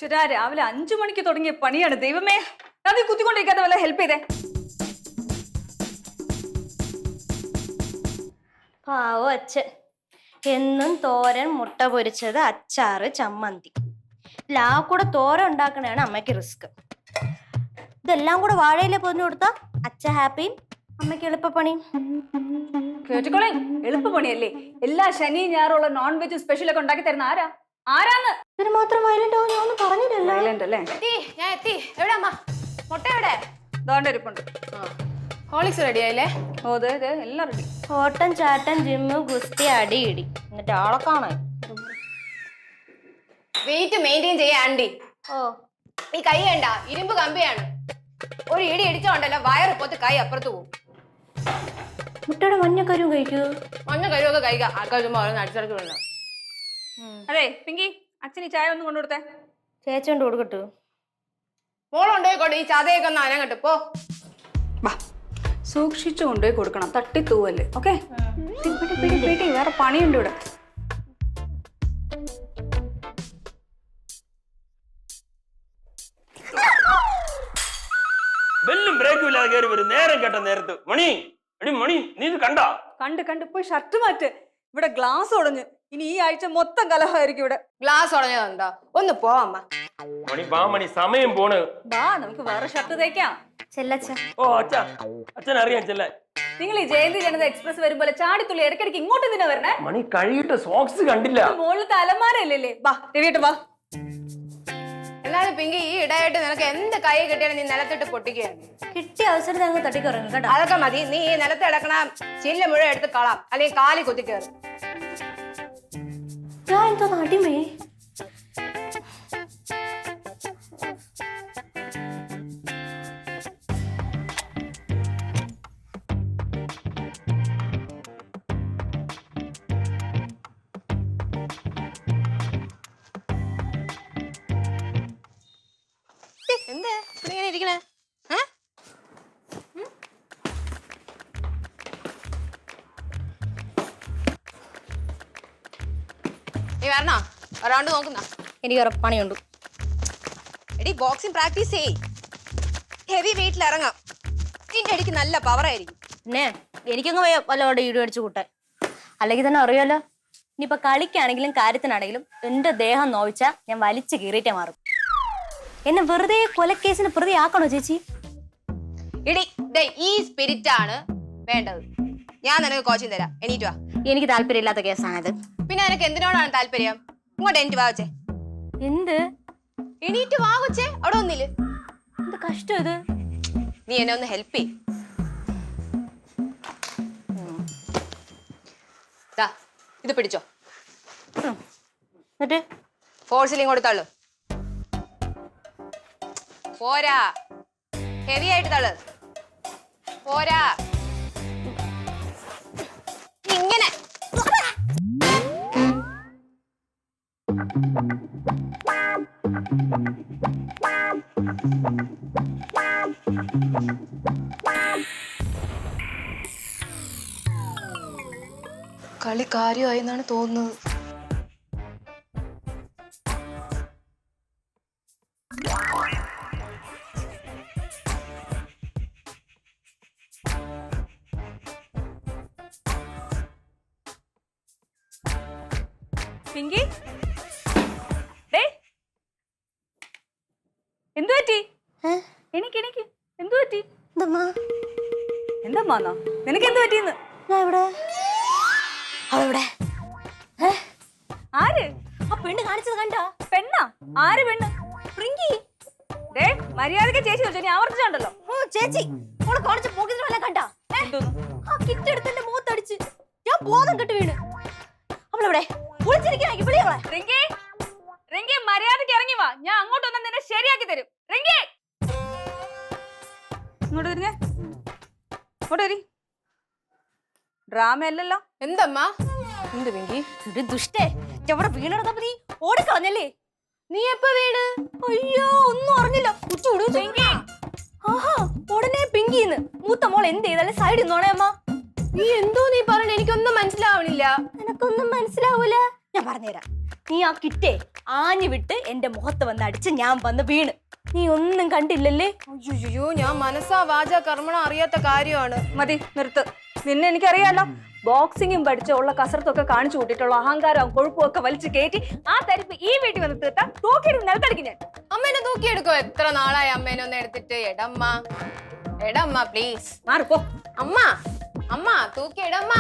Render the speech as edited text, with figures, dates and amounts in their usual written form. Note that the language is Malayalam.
ഈശ്വര രാവിലെ 5 മണിക്ക് തുടങ്ങിയ പണിയാണ് ദൈവമേ. അത് കുത്തിക്കൊണ്ടിരിക്കാതെ വല്ല ഹെൽപ്പ് ചെയ്തേ. പാവോ അച്ഛൻ എന്നും തോരൻ, മുട്ട പൊരിച്ചത്, അച്ചാറ്, ചമ്മന്തി. ആ കൂടെ തോരൻ ഉണ്ടാക്കണതാണ് അമ്മയ്ക്ക് റിസ്ക്. ഇതെല്ലാം കൂടെ വാഴയിലെ പൊതിഞ്ഞു കൊടുത്താ അച്ഛ ഹാപ്പിയും അമ്മയ്ക്ക് എളുപ്പപ്പണിയും. കേട്ടിക്കോളെ, എളുപ്പപ്പണിയല്ലേ. എല്ലാ ശനി ഞായറുള്ള നോൺ വെജ് സ്പെഷ്യൽ ഒക്കെ ഉണ്ടാക്കി തരുന്ന ആരാന്ന് ഇതിന് മാത്രം വയലന്റ് ആവും ഞാൻ ഒന്നും പറഞ്ഞില്ലല്ലോ. വയലന്റ് അല്ലേ? ഞാൻ എത്തി. എവിടെ അമ്മ? മുട്ട എവിടെ? ദോണ്ട ഇരിപ്പുണ്ട്. ഹോളിക്സ് റെഡി ആയില്ലേ? ഓ അതെ അതെ, എല്ലാം റെഡി. ഓട്ടം, ചാട്ടം, ജിമ്മ്, ഗുസ്തി, അടി ഇടി. എന്നിട്ട് ആളെ കാണാൻ വെയിറ്റ് മെയിൻറ്റെയിൻ ചെയ്യാ ആൻഡി. ഓ ഈ കൈ വേണ്ട, ഇരുമ്പ് കമ്പിയാണ്. ഒരു ഇടി ഇടിച്ചോണ്ടല്ലോ വയറ് പൊത്ത് കൈ അപ്പുറത്ത് പോകും. മുട്ടയുടെ മഞ്ഞക്കരും കഴിക്കൂ. മഞ്ഞ കരുവൊക്കെ കഴിക്കാം. ആൾക്കാർ ചുമ്മാ ഓരോന്ന് അടിച്ചിറക്കി വിടണം. അതെ പിങ്കി, അച്ഛൻ ഈ ചായ ഒന്ന് കൊണ്ടുകൊടുത്തേ. ചേച്ചി കൊണ്ട് കൊടുക്കട്ടു. മോളുണ്ടോയിക്കോട്ടെ, ഈ ചതയൊക്കെ ഒന്ന് അനങ്ങട്ട് പോ. സൂക്ഷിച്ചു കൊണ്ടുപോയി കൊടുക്കണം, തട്ടി തൂവല്ലേ. ഓക്കെ, വേറെ പണിയുണ്ട് ഇവിടെ. ബെല്ലും ബ്രേക്കും ഇല്ലാതെ കയറി വരും നേരം കേട്ട നേരത്ത്. മണി മണി, നീ ഇത് കണ്ടാ? കണ്ട് പോയി ഷർട്ട് മാറ്റ്. ഇവിടെ ഗ്ലാസ് ഉടഞ്ഞ് ഇനി ഈ ആഴ്ച മൊത്തം കലഹമായിരിക്കും ഇവിടെ. ഗ്ലാസ് ഉടഞ്ഞതുണ്ടോ? ഒന്ന് പോ അമ്മ. മണി വാ മണി, സമയം പോണ്. വാ, നമുക്ക് വേറെ ഷർട്ട് തേക്കാം. ചെല്ലച്ച. ഓ അച്ഛാ, അച്ഛൻ അറിയാം ചെല്ല. നിങ്ങൾ ഈ ജയന്തി ജനത എക്സ്പ്രസ് വരുമ്പോലെ ചാടിത്തുള്ളി ഇടയ്ക്കിടയ്ക്ക് ഇങ്ങോട്ട് എന്തിനാ വരണേ? മണി കഴുകിട്ട് സോക്സ് കണ്ടില്ല. മുകളിലത്തെ അലമാരല്ലേ? വാ രവിയിട്ട് വാ. എന്നാലും പിങ്കി, ഈ ഇടയായിട്ട് നിനക്ക് എന്ത് കൈ കിട്ടിയാലും നീ നിലത്തിട്ട് പൊട്ടിക്കുകയാണ്. കിട്ടിയ അവസരത്തെ അങ്ങ് തട്ടിക്കറങ്ങും കേട്ടോ. അതൊക്കെ മതി. നീ ഈ നിലത്ത് കിടക്കണ ചില്ല മുഴുവൻ എടുത്ത് കളാം, അല്ലെങ്കിൽ കാലി കുത്തി കയറും. ഞാൻ എന്തോ അടിമേ. എന്താ ഇങ്ങനെ ഇരിക്കണേ? നീ വരണോ? ഒരാണ്ട് നോക്കുന്ന എനിക്ക് പണിയുണ്ട്. എടി, ബോക്സിംഗ് പ്രാക്ടീസ് ചെയ്യ്. ഹെവി വെയിറ്റിൽ ഇറങ്ങാം. നിന്റെ അടിക്ക് നല്ല പവർ ആയിരിക്കും. പിന്നെ എനിക്കങ്ങ് വല്ലവിടെ ഈട് അടിച്ചു കൂട്ടാൻ. അല്ലെങ്കിൽ തന്നെ അറിയാലോ, ഇനിയിപ്പൊ കളിക്കാണെങ്കിലും കാര്യത്തിനാണെങ്കിലും എന്റെ ദേഹം നോവിച്ചാ ഞാൻ വലിച്ചു കീറിയിട്ടേ മാറും. എന്നെ വെറുതെ കൊലക്കേസിന് പ്രതി ആക്കണോ ചേച്ചി? എടി, ഈ സ്പിരിറ്റ് ആണ് വേണ്ടത്. ഞാൻ നിനക്ക് കോച്ചിങ് തരാം. എണീറ്റ് വാ. എനിക്ക് താല്പര്യമില്ലാത്ത കേസാണിത്. പിന്നെ നിനക്ക് എന്തിനോടാണ് താല്പര്യം? ഇങ്ങോട്ട് എണീറ്റ് വാ കൊച്ചേ. എന്ത് എണീറ്റ് വാ കൊച്ചേ. അവിടെ ഒന്നില്ല. എന്ത് കഷ്ടം ഇത്. നീ എന്നെ ഒന്ന് ഹെൽപ്പ് ചെയ്. ഇത് പിടിച്ചോ. എന്നിട്ട് ഫോഴ്സിൽ ഇങ്ങോട്ട് തള്ളു. പോരാ, ഹെവി ആയിട്ട് തള്ളു. പോരാ, ഇങ്ങനെ. കളി കാര്യമായി എന്നാണ് തോന്നുന്നത്. പിങ്കി, എന്തു പറ്റി? എനിക്ക് എന്തു പറ്റി? എന്താ നിനക്ക് എന്ത് പറ്റിയെന്ന്? ആര്? ആ പെണ്ണ് കാണിച്ചത് കണ്ടോ? പെണ്ണാ? ആര് പെണ്ണ്? പ്രിങ്കി. മര്യാദക്ക് ചേച്ചി വെച്ചു, ഞാൻ ആവർത്തിച്ചുണ്ടല്ലോ. ചേച്ചി കാണിച്ച പോക്കറ്റിൽ വല്ല കണ്ടാ? ആ കിറ്റ് എടുത്തെന്റെ മുഖത്തടിച്ച് ഞാൻ ബോധം കെട്ട് വീണ്. അവളെവിടെ? വിളിച്ചിരിക്കണേ വിളിയോളെ. റിങ്കി മര്യാദക്ക് ഇറങ്ങി വാ, ഞാൻ അങ്ങോട്ട് വന്നാൽ നിന്നെ ശരിയാക്കി തരും. റിങ്കി ഇങ്ങോട്ട് വരുന്നേ, ഇങ്ങോട്ട് വരി. ഡ്രാമ അല്ലല്ലോ. എന്തമ്മ? എന്ത് പിങ്കി? ഒരു ദുഷ്ടേ, എവിടെ വീണെടുത്തപ്പോ നീ ഓടിക്കളഞ്ഞല്ലേ? നീ എപ്പ വീട്? അയ്യോ, ഒന്നും അറിഞ്ഞില്ല. ആഹാ, ഉടനെ പിങ്കിന്ന്. മൂത്ത മോൾ എന്ത് ചെയ്താലും സൈഡിൽ നോണേ അമ്മ. നീ എന്തോ നീ പറഞ്ഞ, എനിക്കൊന്നും മനസ്സിലാവണില്ല. നിനക്കൊന്നും മനസ്സിലാവൂല. ഞാൻ പറഞ്ഞുതരാം. നീ ആ കിറ്റേ ആഞ്ഞു വിട്ട് എന്റെ മുഖത്ത് വന്ന് അടിച്ച് ഞാൻ വന്ന് വീണ്. നീ ഒന്നും കണ്ടില്ലല്ലേ? അയ്യോ ഞാൻ മനസ്സാ വാച കർമ്മണ അറിയാത്ത കാര്യമാണ്. മതി നിർത്ത്. നിന്നെ എനിക്കറിയാലോ. ബോക്സിംഗും പഠിച്ച ഉള്ള കസരത്തൊക്കെ കാണിച്ചു കൂട്ടിയിട്ടുള്ള അഹങ്കാരവും കൊഴുപ്പും ഒക്കെ വലിച്ചു കയറ്റി ആ തരിപ്പ് ഈ വീട്ടിൽ വന്ന് തീർത്താൽ തൂക്കിയെടുത്ത് നിലത്തടിക്കും ഞാൻ. അമ്മേനെ തൂക്കിയെടുക്കോ? എത്ര നാളായി അമ്മേനെ ഒന്ന് എടുത്തിട്ട്. എടമ്മ എടമ്മ പ്ലീസ് മാറിപ്പോ. അമ്മ അമ്മ തൂക്കിയെടമ്മ.